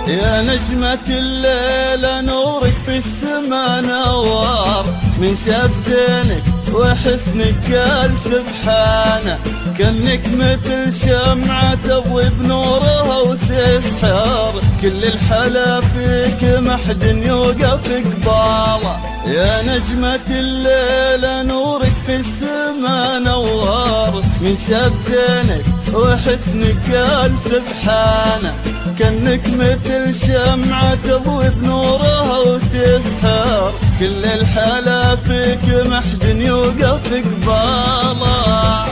يا نجمة الليل نورك في السما نوار، من شاف زينك وحسنك قال سبحانه، كأنك مثل شمعة تضوي بنورها وتسحر، كل الحلا فيك ما حد يوقف قباله. يا نجمة الليل نورك في السما نوار، من شاف زينك وحسنك قال سبحانه، كأنك مثل شمعة تضوي بنورها وتسحر، كل الحلا فيك ما حد يوقف قباله.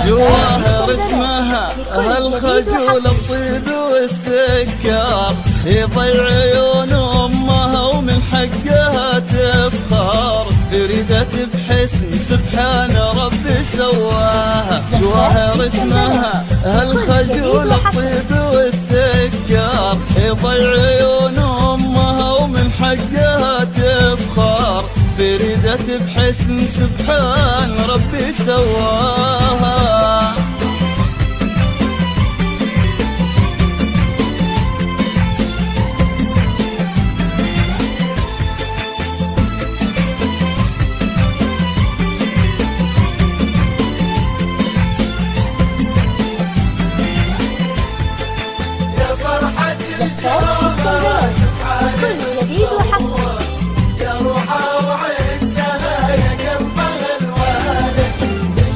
جواهر اسمها هالخجول الطيب والسكر، يضيع عيون امها ومن حقها تفخر، تريدت بحسن سبحان ربي سواها. جواهر اسمها هالخجول الطيب والسكر، يضيع عيون امها ومن حقها تفخر، فريدت بحسن سبحان ربي سواها. يا فرحة الجوهر كل جديد وحصري يا روحها وعزها يا قلبها الوالد،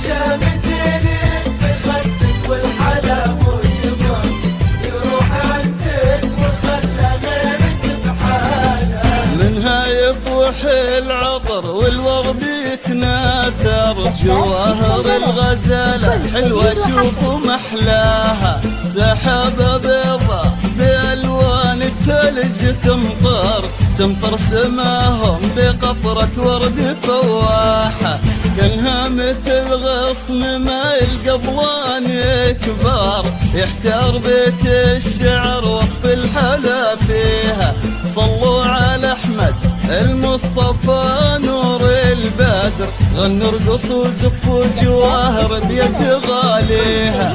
شامتينك في خدك والحلا مجمر، يروح عندك وخلى غيرك بحالها، منها يفوح العطر والورد يتناثر، جواهر الغزالة حلوة شوفوا محلاها، سحابة بيضة بألوان الثلج تمطر سماهم بقطرة ورد فواحة، كانها مثل غصن ما القبلان كبار، يحتار بيت الشعر وصف الحلا فيها، صلوا على أحمد المصطفى نور البدر، غنوا ارقصوا زفوا جواهر بيد غاليها.